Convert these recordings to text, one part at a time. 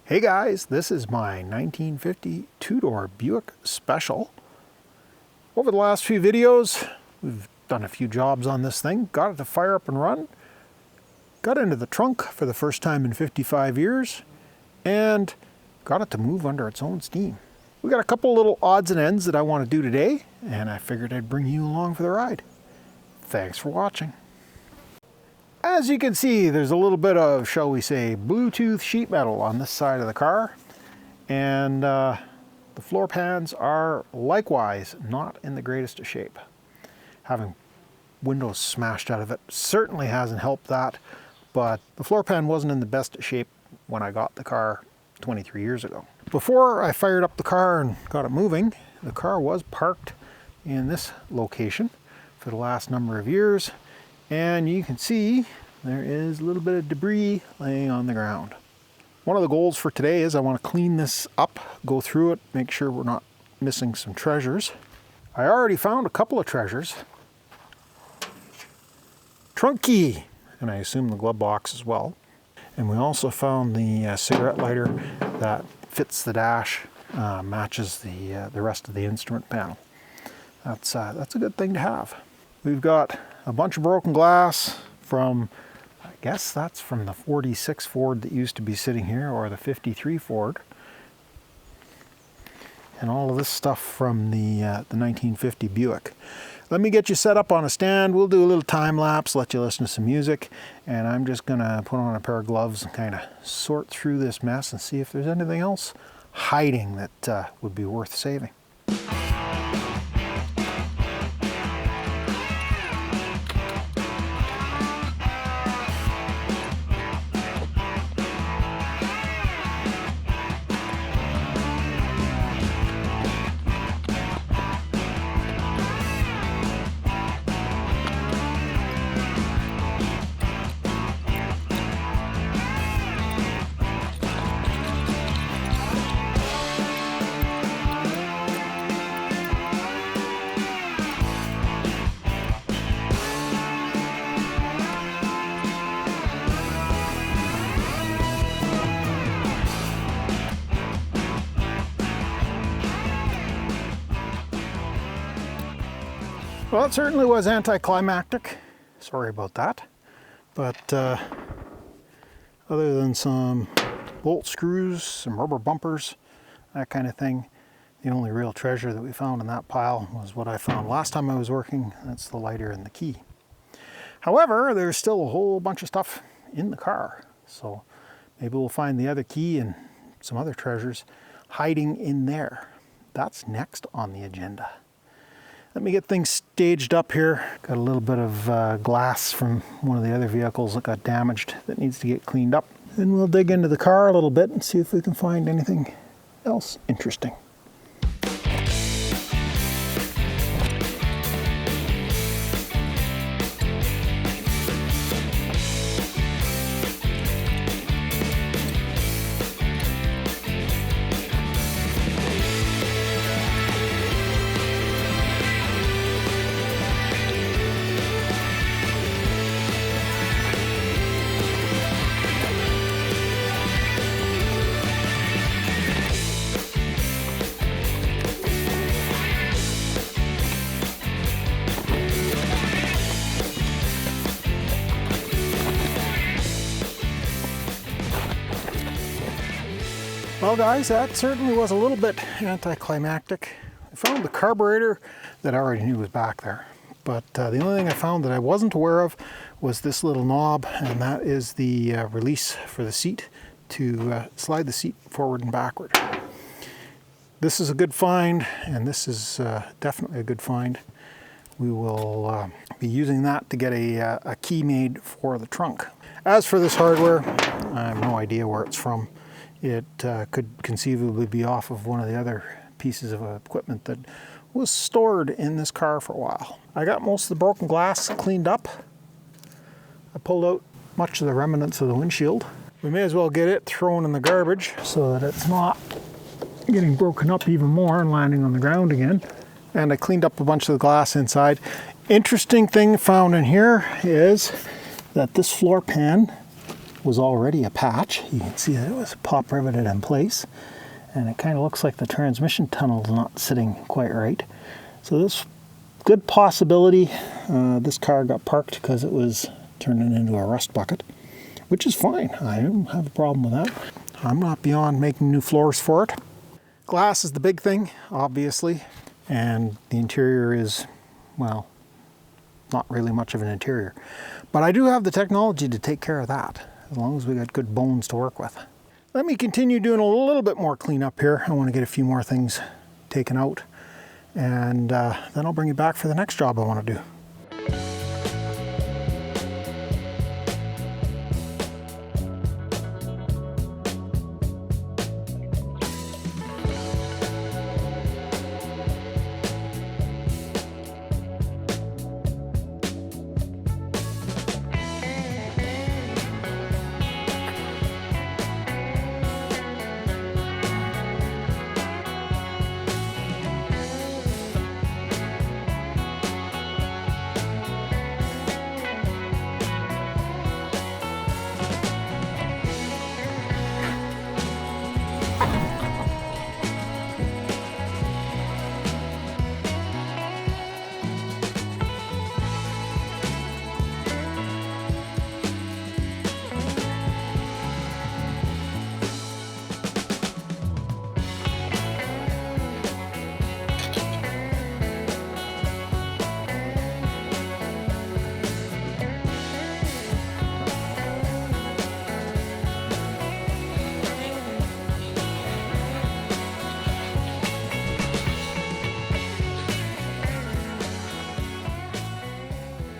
Hey guys, this is my 1950 two-door Buick Special. Over the last few videos, we've done a few jobs on this thing, got it to fire up and run, got into the trunk for the first time in 55 years, and got it to move under its own steam. We got a couple little odds and ends that I want to do today, and I figured I'd bring you along for the ride. Thanks for watching. As you can see, there's a little bit of, shall we say, Bluetooth sheet metal on this side of the car, and the floor pans are likewise not in the greatest of shape. Having windows smashed out of it certainly hasn't helped that, but the floor pan wasn't in the best of shape when I got the car 23 years ago. Before I fired up the car and got it moving, the car was parked in this location for the last number of years. And you can see there is a little bit of debris laying on the ground. One of the goals for today is I want to clean this up, go through it, make sure we're not missing some treasures. I already found a couple of treasures. Trunk key, and I assume the glove box as well. And we also found the cigarette lighter that fits the dash, matches the rest of the instrument panel. That's a good thing to have. We've got a bunch of broken glass from, I guess that's from the 46 Ford that used to be sitting here, or the 53 Ford. And all of this stuff from the 1950 Buick. Let me get you set up on a stand. We'll do a little time lapse, let you listen to some music, and I'm just gonna put on a pair of gloves and kind of sort through this mess and see if there's anything else hiding that would be worth saving. Well, it certainly was anticlimactic. Sorry about that. But other than some bolt screws, some rubber bumpers, that kind of thing, the only real treasure that we found in that pile was what I found last time I was working. That's the lighter and the key. However, there's still a whole bunch of stuff in the car. So maybe we'll find the other key and some other treasures hiding in there. That's next on the agenda. Let me get things staged up here. Got a little bit of glass from one of the other vehicles that got damaged that needs to get cleaned up. And we'll dig into the car a little bit and see if we can find anything else interesting. Well guys, that certainly was a little bit anticlimactic. I found the carburetor that I already knew was back there. But the only thing I found that I wasn't aware of was this little knob, and that is the release for the seat to slide the seat forward and backward. This is a good find, and this is definitely a good find. We will be using that to get a key made for the trunk. As for this hardware, I have no idea where it's from. It could conceivably be off of one of the other pieces of equipment that was stored in this car for a while. I got most of the broken glass cleaned up. I pulled out much of the remnants of the windshield. We may as well get it thrown in the garbage so that it's not getting broken up even more and landing on the ground again. And I cleaned up a bunch of the glass inside. Interesting thing found in here is that this floor pan was already a patch. You can see that it was pop riveted in place, and it kind of looks like the transmission tunnel is not sitting quite right. So this good possibility this car got parked because it was turning into a rust bucket, which is fine. I don't have a problem with that. I'm not beyond making new floors for it. Glass is the big thing, obviously, and the interior is, well, not really much of an interior. But I do have the technology to take care of that, as long as we got good bones to work with. Let me continue doing a little bit more cleanup here. I want to get a few more things taken out, and then I'll bring you back for the next job I want to do.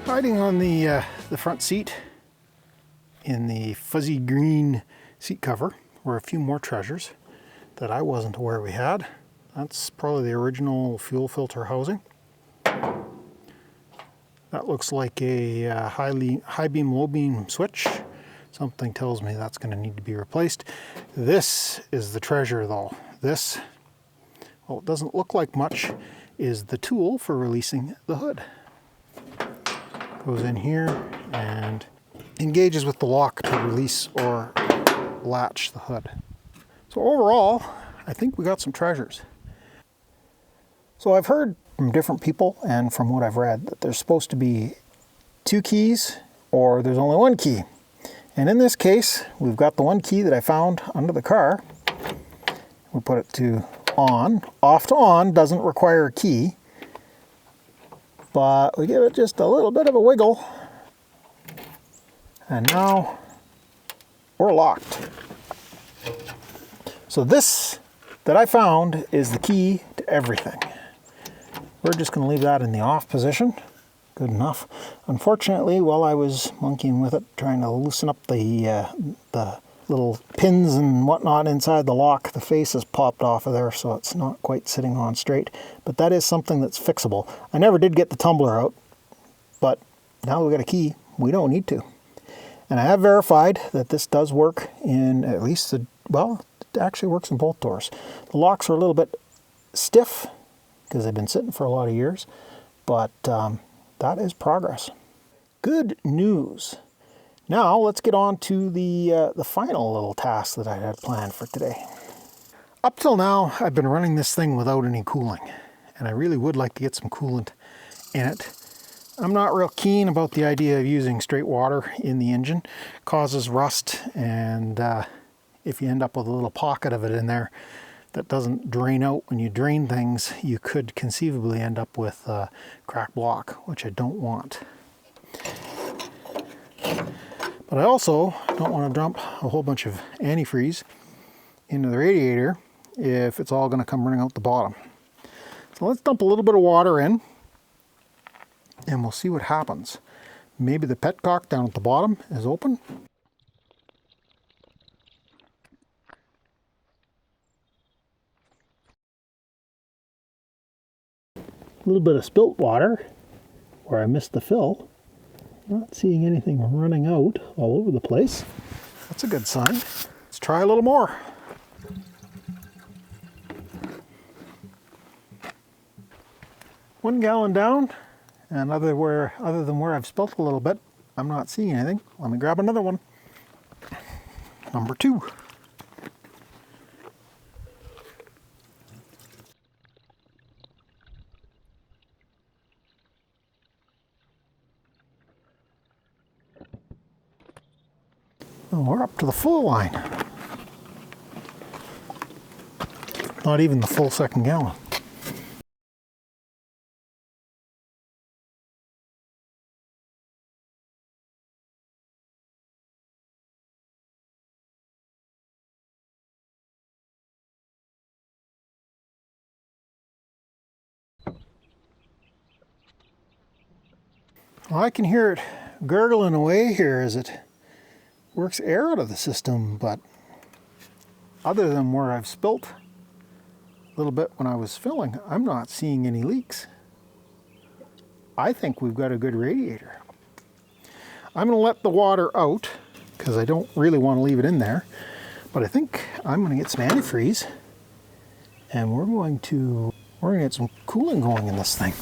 Hiding on the front seat in the fuzzy green seat cover were a few more treasures that I wasn't aware we had. That's probably the original fuel filter housing. That looks like a high beam, low beam switch. Something tells me that's going to need to be replaced. This is the treasure though. This, well, it doesn't look like much, is the tool for releasing the hood. Goes in here and engages with the lock to release or latch the hood. So overall, I think we got some treasures. So I've heard from different people and from what I've read that there's supposed to be 2 keys or there's only 1 key. And in this case, we've got the 1 key that I found under the car. We put it to on. Off to on doesn't require a key, but we give it just a little bit of a wiggle, and now we're locked. So this that I found is the key to everything. We're just going to leave that in the off position. Good enough. Unfortunately, while I was monkeying with it, trying to loosen up the little pins and whatnot inside the lock, the face has popped off of there, so it's not quite sitting on straight. But that is something that's fixable. I never did get the tumbler out, but now we've got a key, we don't need to. And I have verified that this does work in at least well, it actually works in both doors. The locks are a little bit stiff because they've been sitting for a lot of years, but that is progress. Good news. Now let's get on to the final little task that I had planned for today. Up till now, I've been running this thing without any cooling, and I really would like to get some coolant in it. I'm not real keen about the idea of using straight water in the engine. It causes rust, and if you end up with a little pocket of it in there that doesn't drain out when you drain things, you could conceivably end up with a cracked block, which I don't want. But I also don't want to dump a whole bunch of antifreeze into the radiator if it's all going to come running out the bottom. So let's dump a little bit of water in and we'll see what happens. Maybe the petcock down at the bottom is open. A little bit of spilt water where I missed the fill. Not seeing anything running out all over the place. That's a good sign. Let's try a little more. One gallon down, and other than where I've spilt a little bit, I'm not seeing anything. Let me grab another one. number 2. Oh, we're up to the full line. Not even the full 2nd gallon. Well, I can hear it gurgling away here as it works air out of the system, but other than where I've spilt a little bit when I was filling, I'm not seeing any leaks. I think we've got a good radiator. I'm going to let the water out because I don't really want to leave it in there, but I think I'm going to get some antifreeze and we're going to get some cooling going in this thing.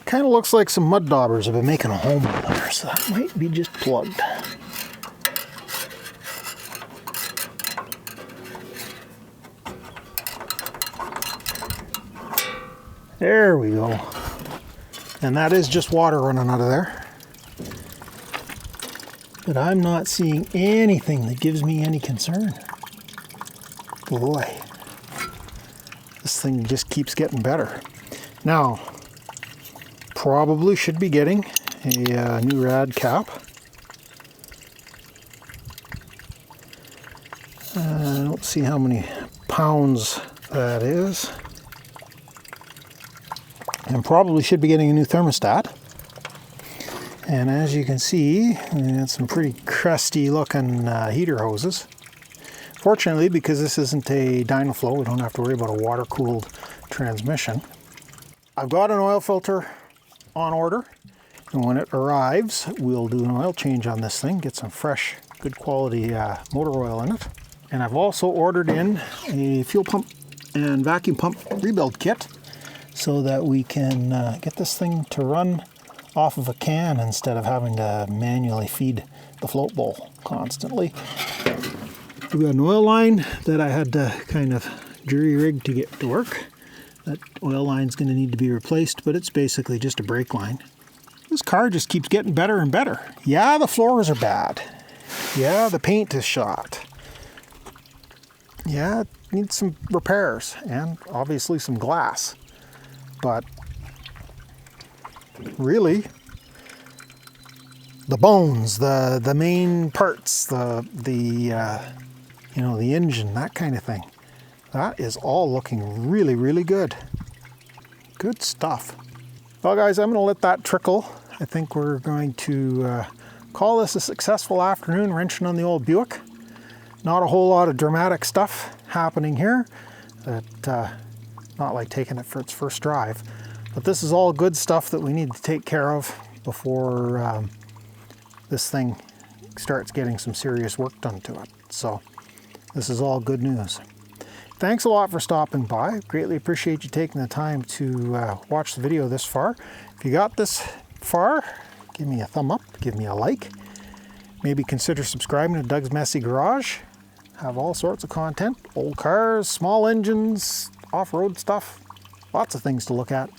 Kind of looks like some mud daubers have been making a home in there, so that might be just plugged. There we go. And that is just water running out of there. But I'm not seeing anything that gives me any concern. Boy, this thing just keeps getting better. Now, probably should be getting a new rad cap. I don't see how many pounds that is. And probably should be getting a new thermostat. And as you can see, it's some pretty crusty looking heater hoses. Fortunately, because this isn't a Dynaflow, we don't have to worry about a water-cooled transmission. I've got an oil filter on order, and when it arrives we'll do an oil change on this thing, get some fresh good quality motor oil in it. And I've also ordered in a fuel pump and vacuum pump rebuild kit so that we can get this thing to run off of a can instead of having to manually feed the float bowl constantly. We've got an oil line that I had to kind of jury rig to get to work. That oil line's going to need to be replaced, but it's basically just a brake line. This car just keeps getting better and better. Yeah, the floors are bad. Yeah, the paint is shot. Yeah, it needs some repairs and obviously some glass. But really, the bones, the main parts, the engine, that kind of thing, that is all looking really, really good. Good stuff. Well, guys, I'm going to let that trickle. I think we're going to call this a successful afternoon wrenching on the old Buick. Not a whole lot of dramatic stuff happening here. Not like taking it for its first drive. But this is all good stuff that we need to take care of before this thing starts getting some serious work done to it. So this is all good news. Thanks a lot for stopping by. Greatly appreciate you taking the time to watch the video this far. If you got this far, give me a thumb up, give me a like. Maybe consider subscribing to Doug's Messy Garage. Have all sorts of content. Old cars, small engines, off-road stuff. Lots of things to look at.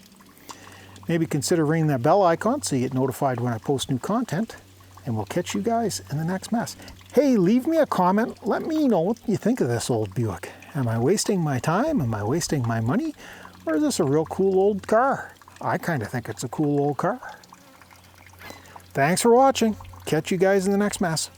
Maybe consider ringing that bell icon so you get notified when I post new content. And we'll catch you guys in the next mess. Hey, leave me a comment. Let me know what you think of this old Buick. Am I wasting my time? Am I wasting my money? Or is this a real cool old car? I kind of think it's a cool old car. Thanks for watching. Catch you guys in the next mess.